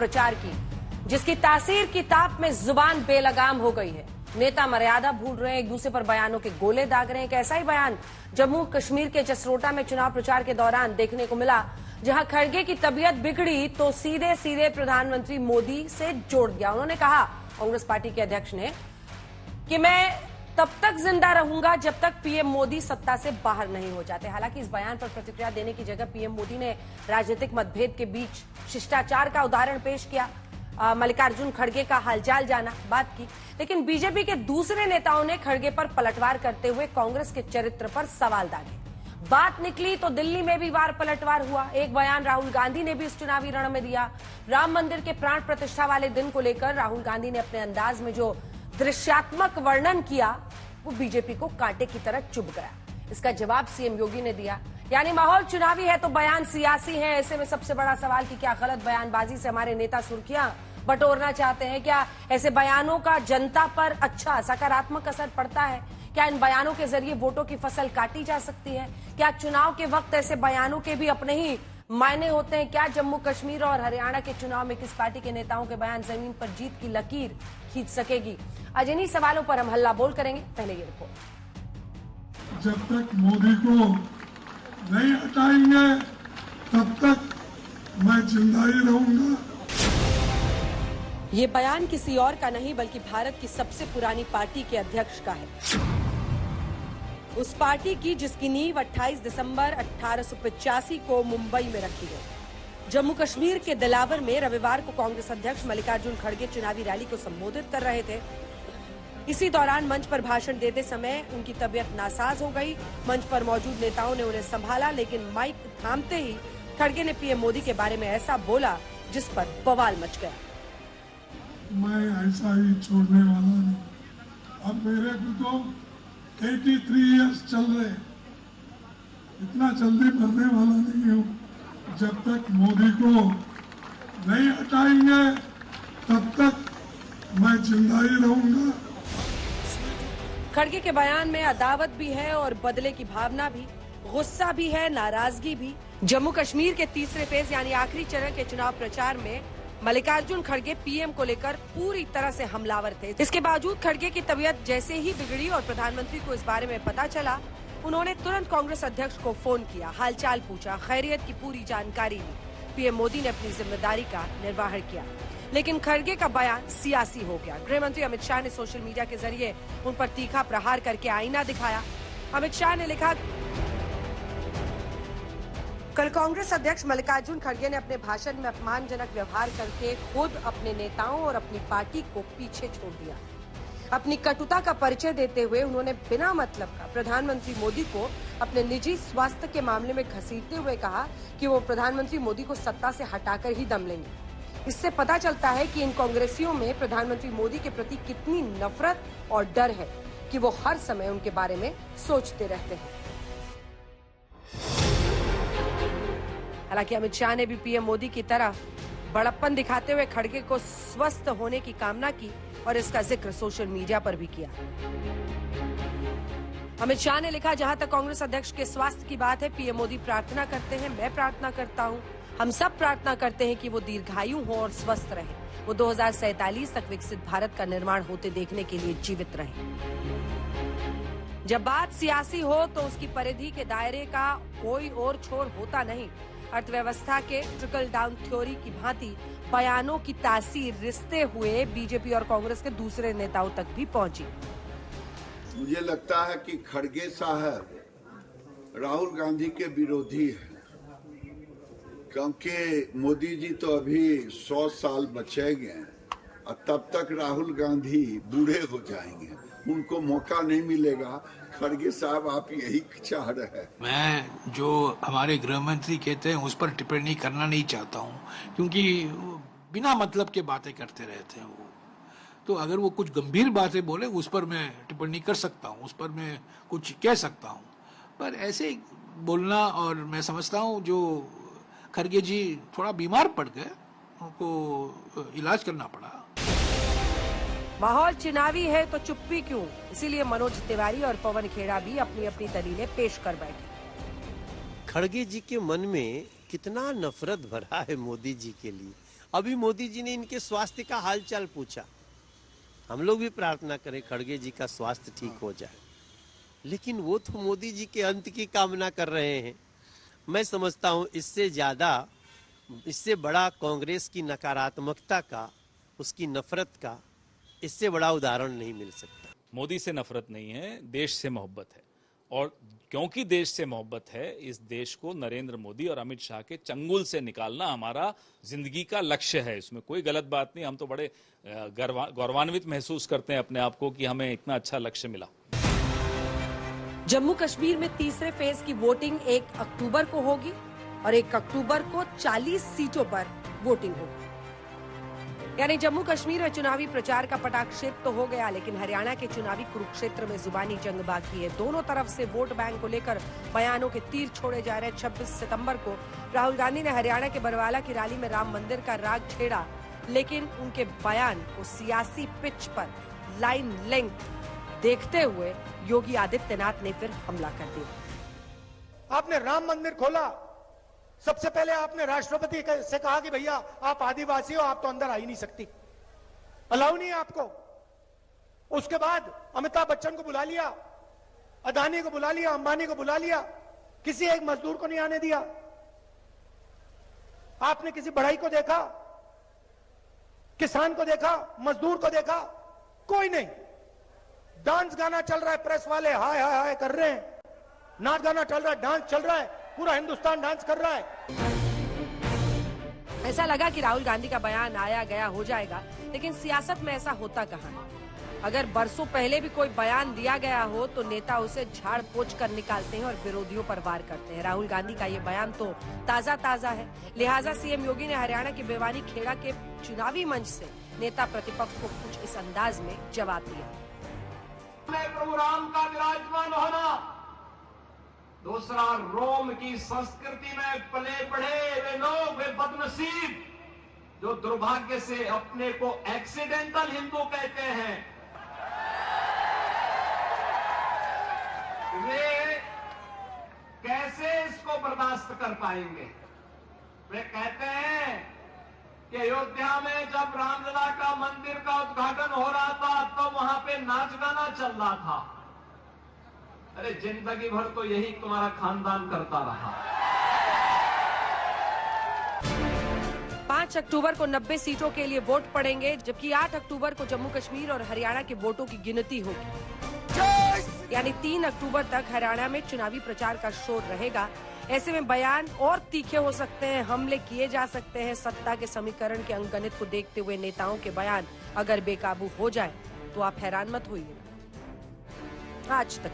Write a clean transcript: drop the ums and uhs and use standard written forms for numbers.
प्रचार की, जिसकी तासीर की ताप में जुबान बेलगाम हो गई है। नेता मर्यादा भूल रहे हैं, एक दूसरे पर बयानों के गोले दाग रहे हैं। एक ऐसा ही बयान जम्मू कश्मीर के जसरोटा में चुनाव प्रचार के दौरान देखने को मिला, जहां खड़गे की तबीयत बिगड़ी तो सीधे सीधे प्रधानमंत्री मोदी से जोड़ दिया। उन्होंने कहा, कांग्रेस पार्टी के अध्यक्ष ने, कि मैं तब तक जिंदा रहूंगा जब तक पीएम मोदी सत्ता से बाहर नहीं हो जाते। हालांकि इस बयान पर प्रतिक्रिया देने की जगह पीएम मोदी ने राजनीतिक मतभेद के बीच शिष्टाचार का उदाहरण पेश किया, मल्लिकार्जुन खड़गे का हालचाल जाना, बात की। लेकिन बीजेपी के दूसरे नेताओं ने खड़गे पर पलटवार करते हुए कांग्रेस के चरित्र पर सवाल दागे। बात निकली तो दिल्ली में भी वार पलटवार हुआ। एक बयान राहुल गांधी ने भी इस चुनावी रण में दिया। राम मंदिर के प्राण प्रतिष्ठा वाले दिन को लेकर राहुल गांधी ने अपने अंदाज में जो दृश्यात्मक वर्णन किया, वो बीजेपी को कांटे की तरह चुभ गया। इसका जवाब सीएम योगी ने दिया, यानी माहौल चुनावी है तो बयान सियासी है। ऐसे में सबसे बड़ा सवाल कि क्या गलत बयानबाजी से हमारे नेता सुर्खियां बटोरना चाहते हैं? क्या ऐसे बयानों का जनता पर अच्छा सकारात्मक असर पड़ता है? क्या इन बयानों के जरिए वोटों की फसल काटी जा सकती है? क्या चुनाव के वक्त ऐसे बयानों के भी अपने ही मायने होते हैं? क्या जम्मू कश्मीर और हरियाणा के चुनाव में किस पार्टी के नेताओं के बयान जमीन पर जीत की लकीर खींच सकेगी? आज इन्हीं सवालों पर हम हल्ला बोल करेंगे। पहले ये रिपोर्ट। जब तक मोदी को नहीं हटाएंगे तब तक मैं जिंदा ही रहूंगा। ये बयान किसी और का नहीं बल्कि भारत की सबसे पुरानी पार्टी के अध्यक्ष का है, उस पार्टी की जिसकी नींव 28 दिसंबर 1885 को मुंबई में रखी गई। जम्मू कश्मीर के दिलावर में रविवार को कांग्रेस अध्यक्ष मल्लिकार्जुन खड़गे चुनावी रैली को संबोधित कर रहे थे। इसी दौरान मंच पर भाषण देते समय उनकी तबीयत नासाज हो गई। मंच पर मौजूद नेताओं ने उन्हें संभाला, लेकिन माइक थामते ही खड़गे ने पीएम मोदी के बारे में ऐसा बोला जिस पर बवाल मच गया। मैं ऐसा ही छोड़ने वाला नहीं। अब मेरे को तो 83 इयर्स चल रहे, इतना जल्दी मरने वाला नहीं हूँ। जब तक मोदी को नहीं हटाएंगे तब तक मैं जिंदा ही रहूंगा। खड़गे के बयान में अदावत भी है और बदले की भावना भी, गुस्सा भी है, नाराजगी भी। जम्मू कश्मीर के तीसरे फेज यानी आखिरी चरण के चुनाव प्रचार में मल्लिकार्जुन खड़गे पीएम को लेकर पूरी तरह से हमलावर थे। इसके बावजूद खड़गे की तबीयत जैसे ही बिगड़ी और प्रधानमंत्री को इस बारे में पता चला, उन्होंने तुरंत कांग्रेस अध्यक्ष को फोन किया, हालचाल पूछा, खैरियत की पूरी जानकारी ली। पीएम मोदी ने अपनी जिम्मेदारी का निर्वाह किया, लेकिन खड़गे का बयान सियासी हो गया। गृह मंत्री अमित शाह ने सोशल मीडिया के जरिए उन पर तीखा प्रहार करके आईना दिखाया। अमित शाह ने लिखा, कल कांग्रेस अध्यक्ष मल्लिकार्जुन खड़गे ने अपने भाषण में अपमानजनक व्यवहार करके खुद अपने नेताओं और अपनी पार्टी को पीछे छोड़ दिया। अपनी कटुता का परिचय देते हुए उन्होंने बिना मतलब का प्रधानमंत्री मोदी को अपने निजी स्वास्थ्य के मामले में घसीटते हुए कहा कि वो प्रधानमंत्री मोदी को सत्ता से हटाकर ही दम लेंगे। इससे पता चलता है कि इन कांग्रेसियों में प्रधानमंत्री मोदी के प्रति कितनी नफरत और डर है कि वो हर समय उनके बारे में सोचते रहते हैं। हालांकि अमित शाह ने भी पीएम मोदी की तरह बड़प्पन दिखाते हुए खड़गे को स्वस्थ होने की कामना की और इसका जिक्र सोशल मीडिया पर भी किया। अमित शाह ने लिखा, जहां तक कांग्रेस अध्यक्ष के स्वास्थ्य की बात है, पीएम मोदी प्रार्थना करते हैं, मैं प्रार्थना करता हूं, हम सब प्रार्थना करते हैं कि वो दीर्घायु हो और स्वस्थ रहे। वो 2047 तक विकसित भारत का निर्माण होते देखने के लिए जीवित रहे। जब बात सियासी हो तो उसकी परिधि के दायरे का कोई और छोर होता नहीं। अर्थव्यवस्था के ट्रिकल डाउन थ्योरी की भांति बयानों की तासीर रिश्ते हुए बीजेपी और कांग्रेस के दूसरे नेताओं तक भी पहुंची। मुझे लगता है कि खड़गे साहब राहुल गांधी के विरोधी हैं, क्योंकि मोदी जी तो अभी 100 साल बचेंगे और तब तक राहुल गांधी बूढ़े हो जाएंगे, उनको मौका नहीं मिलेगा। खड़गे साहब, आप यही चाह रहे हैं? मैं जो हमारे गृह मंत्री कहते हैं उस पर टिप्पणी करना नहीं चाहता हूँ, क्योंकि बिना मतलब के बातें करते रहते हैं वो। तो अगर वो कुछ गंभीर बातें बोले उस पर मैं टिप्पणी कर सकता हूँ, उस पर मैं कुछ कह सकता हूँ, पर ऐसे बोलना, और मैं समझता हूँ जो खड़गे जी थोड़ा बीमार पड़ गए, उनको इलाज करना पड़ा। माहौल चुनावी है तो चुप्पी क्यों? इसीलिए मनोज तिवारी और पवन खेड़ा भी अपनी अपनी दलीलें पेश कर बैठे। खड़गे जी के मन में कितना नफरत भरा है मोदी जी के लिए, अभी मोदी जी ने इनके स्वास्थ्य का हालचाल पूछा। हम लोग भी प्रार्थना करें खड़गे जी का स्वास्थ्य ठीक हो जाए, लेकिन वो तो मोदी जी के अंत की कामना कर रहे हैं। मैं समझता हूं इससे बड़ा कांग्रेस की नकारात्मकता का, उसकी नफरत का, इससे बड़ा उदाहरण नहीं मिल सकता। मोदी से नफरत नहीं है, देश से मोहब्बत है। और क्योंकि देश से मोहब्बत है, इस देश को नरेंद्र मोदी और अमित शाह के चंगुल से निकालना हमारा जिंदगी का लक्ष्य है। इसमें कोई गलत बात नहीं। हम तो बड़े गौरवान्वित महसूस करते हैं अपने आप को कि हमें इतना अच्छा लक्ष्य मिला। जम्मू कश्मीर में तीसरे फेज की वोटिंग 1 अक्टूबर को होगी और 1 अक्टूबर को 40 सीटों पर वोटिंग होगी। यानी जम्मू कश्मीर में चुनावी प्रचार का पटाक्षेप तो हो गया, लेकिन हरियाणा के चुनावी कुरुक्षेत्र में जुबानी जंग बाकी है। दोनों तरफ से वोट बैंक को लेकर बयानों के तीर छोड़े जा रहे हैं। 26 सितंबर को राहुल गांधी ने हरियाणा के बरवाला की रैली में राम मंदिर का राग छेड़ा, लेकिन उनके बयान को सियासी पिच पर लाइन लेंथ देखते हुए योगी आदित्यनाथ ने फिर हमला कर दिया। आपने राम मंदिर खोला, सबसे पहले आपने राष्ट्रपति से कहा कि भैया आप आदिवासी हो, आप तो अंदर आ ही नहीं सकती, अलाउ नहीं है आपको। उसके बाद अमिताभ बच्चन को बुला लिया, अदानी को बुला लिया, अंबानी को बुला लिया, किसी एक मजदूर को नहीं आने दिया। आपने किसी बढ़ई को देखा, किसान को देखा, मजदूर को देखा? कोई नहीं। डांस गाना चल रहा है, प्रेस वाले हाय हाय हाय कर रहे हैं, नाच गाना चल रहा है, डांस चल रहा है, पूरा हिंदुस्तान डांस कर रहा है। ऐसा लगा कि राहुल गांधी का बयान आया गया हो जाएगा, लेकिन सियासत में ऐसा होता कहां है। अगर बरसों पहले भी कोई बयान दिया गया हो तो नेता उसे झाड़ पोंछ कर निकालते हैं और विरोधियों पर वार करते हैं। राहुल गांधी का ये बयान तो ताजा है, लिहाजा सीएम योगी ने हरियाणा के भिवानी खेड़ा के चुनावी मंच से नेता प्रतिपक्ष को कुछ इस अंदाज में जवाब दिया। प्रभु राम का विराजमान होना, दूसरा रोम की संस्कृति में पले बढ़े वे लोग, वे बदनसीब जो दुर्भाग्य से अपने को एक्सीडेंटल हिंदू कहते हैं, वे कैसे इसको बर्दाश्त कर पाएंगे। वे कहते हैं कि अयोध्या में जब रामलला का मंदिर का उद्घाटन हो रहा था तो वहां पे नाच गाना चल रहा था। अरे जिंदगी भर तो यही तुम्हारा खानदान करता रहा। 5 अक्टूबर को 90 सीटों के लिए वोट पड़ेंगे, जबकि 8 अक्टूबर को जम्मू कश्मीर और हरियाणा के वोटों की गिनती होगी। यानी 3 अक्टूबर तक हरियाणा में चुनावी प्रचार का शोर रहेगा। ऐसे में बयान और तीखे हो सकते हैं, हमले किए जा सकते हैं। सत्ता के समीकरण के अंकगणित को देखते हुए नेताओं के बयान अगर बेकाबू हो जाए तो आप हैरान मत होइए। आज तक